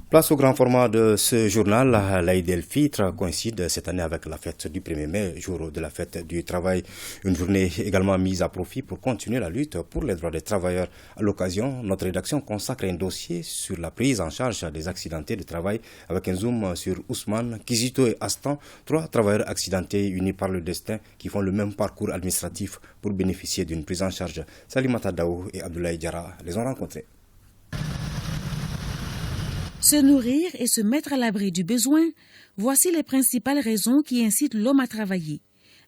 Place au grand format de ce journal. L'Aïd el-Fitr coïncide cette année avec la fête du 1er mai, jour de la fête du travail. Une journée également mise à profit pour continuer la lutte pour les droits des travailleurs. À l'occasion, notre rédaction consacre un dossier sur la prise en charge des accidentés de travail avec un zoom sur Ousmane, Kizito et Astan, 3 travailleurs accidentés unis par le destin qui font le même parcours administratif pour bénéficier d'une prise en charge. Salimata Daou et Abdoulaye Diarra les ont rencontrés. Se nourrir et se mettre à l'abri du besoin, voici les principales raisons qui incitent l'homme à travailler.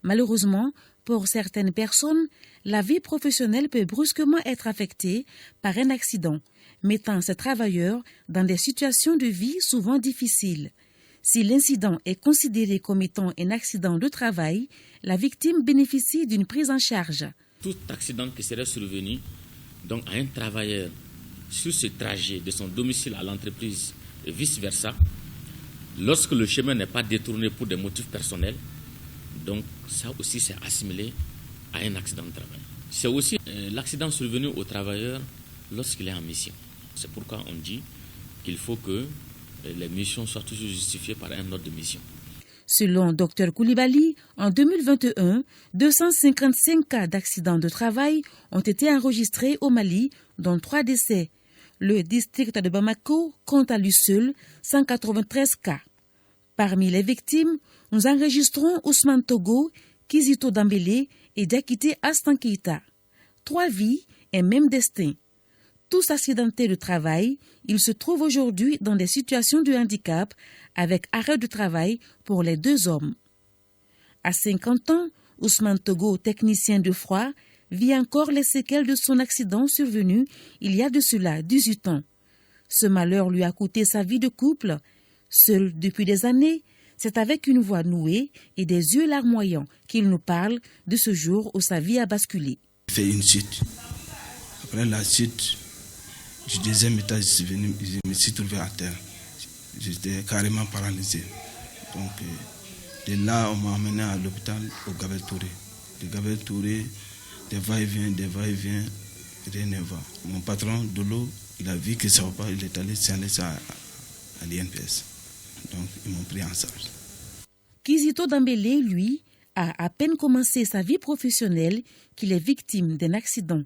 Malheureusement, pour certaines personnes, la vie professionnelle peut brusquement être affectée par un accident, mettant ces travailleurs dans des situations de vie souvent difficiles. Si l'incident est considéré comme étant un accident de travail, la victime bénéficie d'une prise en charge. Tout accident qui serait survenu donc à un travailleur sur ce trajet de son domicile à l'entreprise et vice-versa, lorsque le chemin n'est pas détourné pour des motifs personnels, donc ça aussi c'est assimilé à un accident de travail. C'est aussi l'accident survenu au travailleur lorsqu'il est en mission. C'est pourquoi on dit qu'il faut que les missions soient toujours justifiées par un ordre de mission. Selon Dr Koulibaly, en 2021, 255 cas d'accidents de travail ont été enregistrés au Mali, dont 3 décès. Le district de Bamako compte à lui seul 193 cas. Parmi les victimes, nous enregistrons Ousmane Togo, Kizito Dambélé et Diakité Astan Keita. 3 vies et même destin. Tous accidentés de travail, ils se trouvent aujourd'hui dans des situations de handicap avec arrêt de travail pour les 2 hommes. À 50 ans, Ousmane Togo, technicien de froid, vit encore les séquelles de son accident survenu il y a de cela 18 ans. Ce malheur lui a coûté sa vie de couple. Seul depuis des années, c'est avec une voix nouée et des yeux larmoyants qu'il nous parle de ce jour où sa vie a basculé. J'ai fait une chute. Après la chute, du 2e étage, je me suis trouvé à terre. J'étais carrément paralysé. Donc, de là, on m'a amené à l'hôpital au Gabel Touré. Le Gabel Touré, des va-et-vient, rien ne va. Mon patron de l'eau, il a vu que ça ne va pas, il est allé signaler ça à l'INPS. Donc, ils m'ont pris en charge. Kizito Dambélé, lui, a à peine commencé sa vie professionnelle qu'il est victime d'un accident.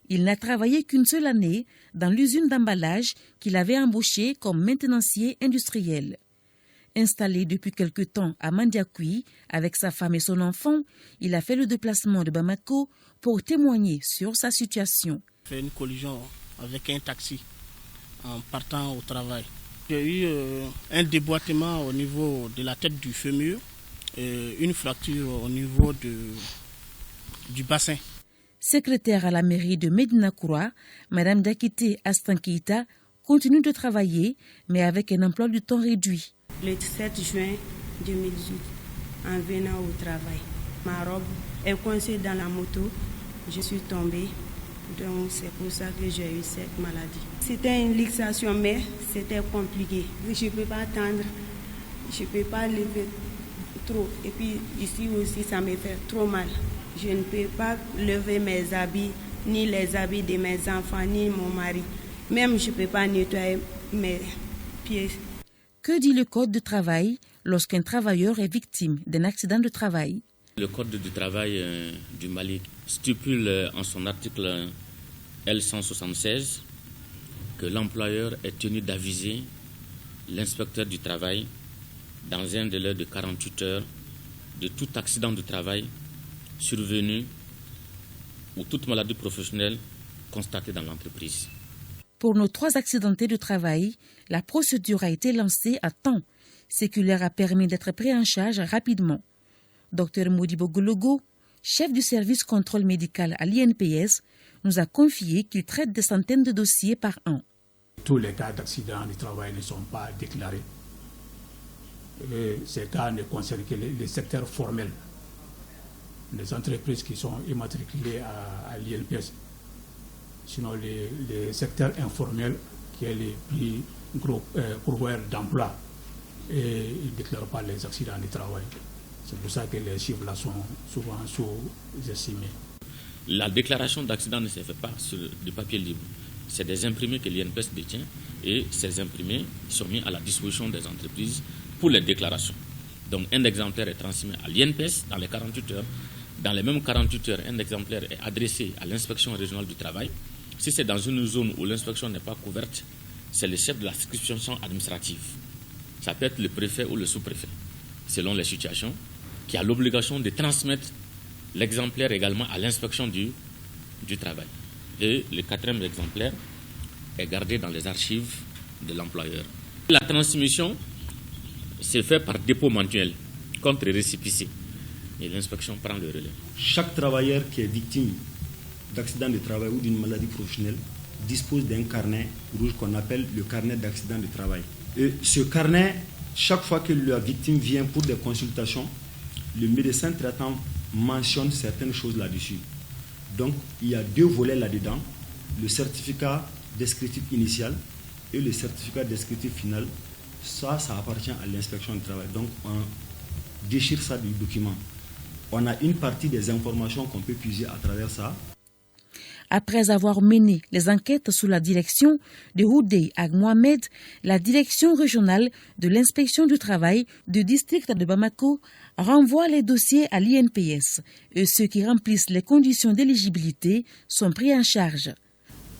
Il n'a travaillé qu'une seule année dans l'usine d'emballage qu'il avait embauchée comme maintenancier industriel. Installé depuis quelque temps à Mandiakoui avec sa femme et son enfant, il a fait le déplacement de Bamako pour témoigner sur sa situation. J'ai fait une collision avec un taxi en partant au travail. J'ai eu un déboîtement au niveau de la tête du fémur et une fracture au niveau du bassin. Secrétaire à la mairie de Médina Kouroua, Mme Diakité Astan Keita continue de travailler, mais avec un emploi du temps réduit. Le 7 juin 2018, en venant au travail, ma robe est coincée dans la moto. Je suis tombée, donc c'est pour ça que j'ai eu cette maladie. C'était une luxation, mais c'était compliqué. Je ne peux pas attendre, je ne peux pas lever trop. Et puis ici aussi, ça me fait trop mal. Je ne peux pas lever mes habits, ni les habits de mes enfants, ni mon mari. Même je ne peux pas nettoyer mes pieds. Que dit le Code du travail lorsqu'un travailleur est victime d'un accident de travail? Le Code du travail du Mali stipule en son article L176 que l'employeur est tenu d'aviser l'inspecteur du travail dans un délai de 48 heures de tout accident de travail survenu ou toute maladie professionnelle constatée dans l'entreprise. Pour nos 3 accidentés de travail, la procédure a été lancée à temps, ce qui leur a permis d'être pris en charge rapidement. Dr Modibo Gologo, chef du service contrôle médical à l'INPS, nous a confié qu'il traite des centaines de dossiers par an. Tous les cas d'accident du travail ne sont pas déclarés. Et ces cas ne concernent que les secteurs formels. Les entreprises qui sont immatriculées à l'INPS. Sinon, les secteurs informels, qui est les plus gros pourvoyeurs d'emploi, et ils ne déclarent pas les accidents du travail. C'est pour ça que les chiffres là sont souvent sous-estimés. La déclaration d'accident ne se fait pas sur du papier libre. c'est des imprimés que l'INPES détient et ces imprimés sont mis à la disposition des entreprises pour les déclarations. Donc un exemplaire est transmis à l'INPES dans les 48 heures. Dans les mêmes 48 heures, un exemplaire est adressé à l'inspection régionale du travail. Si c'est dans une zone où l'inspection n'est pas couverte, c'est le chef de la circonscription administrative. Ça peut être le préfet ou le sous-préfet, selon les situations, qui a l'obligation de transmettre l'exemplaire également à l'inspection du travail. Et le 4e exemplaire est gardé dans les archives de l'employeur. La transmission se fait par dépôt manuel contre récépissé et l'inspection prend le relais. Chaque travailleur qui est victime d'accident de travail ou d'une maladie professionnelle dispose d'un carnet rouge qu'on appelle le carnet d'accident de travail. Et ce carnet, chaque fois que la victime vient pour des consultations, le médecin traitant mentionne certaines choses là-dessus. Donc, il y a 2 volets là-dedans, le certificat descriptif initial et le certificat descriptif final. Ça appartient à l'inspection du travail. Donc, on déchire ça du document. On a une partie des informations qu'on peut puiser à travers ça. Après avoir mené les enquêtes sous la direction de Houdé Ag Mohamed, la direction régionale de l'inspection du travail du district de Bamako renvoie les dossiers à l'INPS et ceux qui remplissent les conditions d'éligibilité sont pris en charge.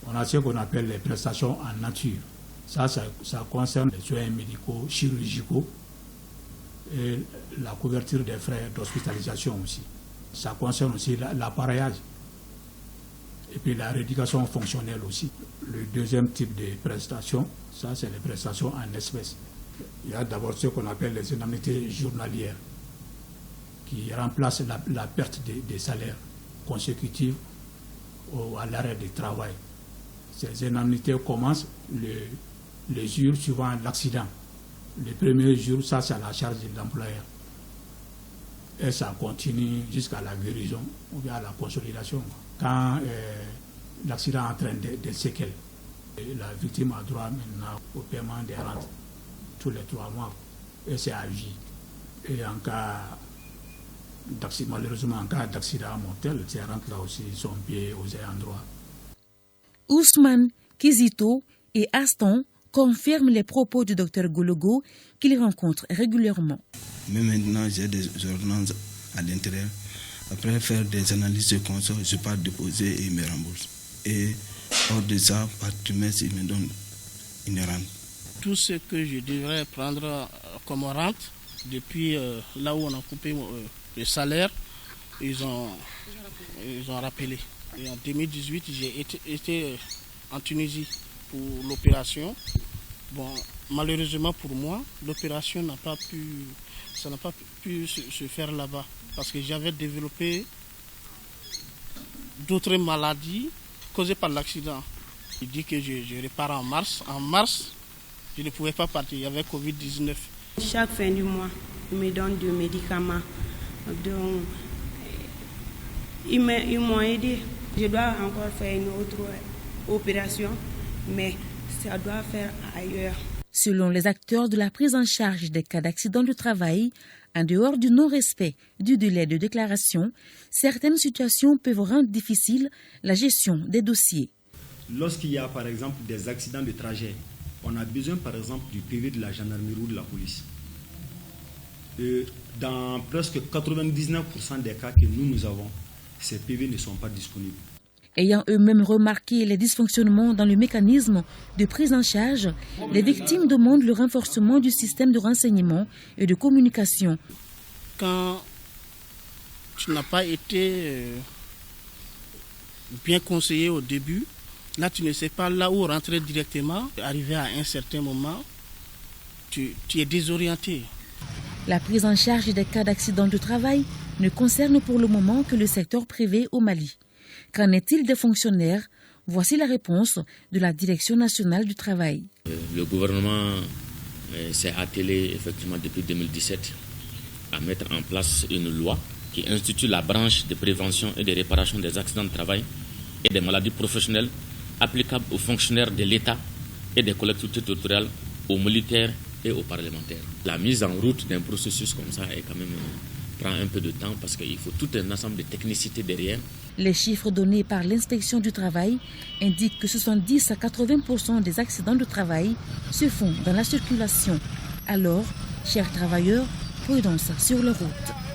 On a ce qu'on appelle les prestations en nature. Ça concerne les soins médicaux, chirurgicaux et la couverture des frais d'hospitalisation aussi. Ça concerne aussi l'appareillage et puis la rééducation fonctionnelle aussi. Le 2e type de prestations, ça c'est les prestations en espèces. Il y a d'abord ce qu'on appelle les indemnités journalières qui remplacent la perte des salaires consécutifs à l'arrêt du travail. Ces indemnités commencent les jours suivant l'accident. Les premiers jours, ça c'est à la charge de l'employeur. Et ça continue jusqu'à la guérison ou bien à la consolidation. Quand l'accident entraîne des séquelles, la victime a droit maintenant au paiement des rentes tous les 3 mois. Et c'est à vie. Et en cas d'accident, malheureusement, en cas d'accident mortel, ces rentes-là aussi sont payées aux ayants droit. Ousmane, Kizito et Aston confirment les propos du Dr Gologo qu'il rencontre régulièrement. Mais maintenant, j'ai des ordonnances à l'intérieur. Après faire des analyses de consort, je pars déposer et ils me remboursent. Et hors de ça, par trimestre, ils me donnent une rente. Tout ce que je devrais prendre comme rente, depuis là où on a coupé le salaire, ils ont rappelé. Et en 2018, j'ai été en Tunisie pour l'opération. Bon, malheureusement pour moi, l'opération n'a pas pu se faire là-bas parce que j'avais développé d'autres maladies causées par l'accident. Il dit que je repars en mars. En mars, je ne pouvais pas partir, il y avait Covid-19. Chaque fin du mois, ils me donnent des médicaments. Donc, ils m'ont aidé. Je dois encore faire une autre opération, mais ça doit faire ailleurs. Selon les acteurs de la prise en charge des cas d'accident du travail, en dehors du non-respect du délai de déclaration, certaines situations peuvent rendre difficile la gestion des dossiers. Lorsqu'il y a par exemple des accidents de trajet, on a besoin par exemple du PV de la gendarmerie ou de la police. Dans presque 99% des cas que nous avons, ces PV ne sont pas disponibles. Ayant eux-mêmes remarqué les dysfonctionnements dans le mécanisme de prise en charge, les victimes demandent le renforcement du système de renseignement et de communication. Quand tu n'as pas été bien conseillé au début, là tu ne sais pas là où rentrer directement. Arrivé à un certain moment, tu es désorienté. La prise en charge des cas d'accident du travail ne concerne pour le moment que le secteur privé au Mali. Qu'en est-il des fonctionnaires? Voici la réponse de la Direction nationale du travail. Le gouvernement s'est attelé effectivement depuis 2017 à mettre en place une loi qui institue la branche de prévention et de réparation des accidents de travail et des maladies professionnelles applicable aux fonctionnaires de l'État et des collectivités territoriales, aux militaires et aux parlementaires. La mise en route d'un processus comme ça est quand même prend un peu de temps parce qu'il faut tout un ensemble de technicité derrière. Les chiffres donnés par l'inspection du travail indiquent que 70 à 80% des accidents de travail se font dans la circulation. Alors, chers travailleurs, prudence sur les routes.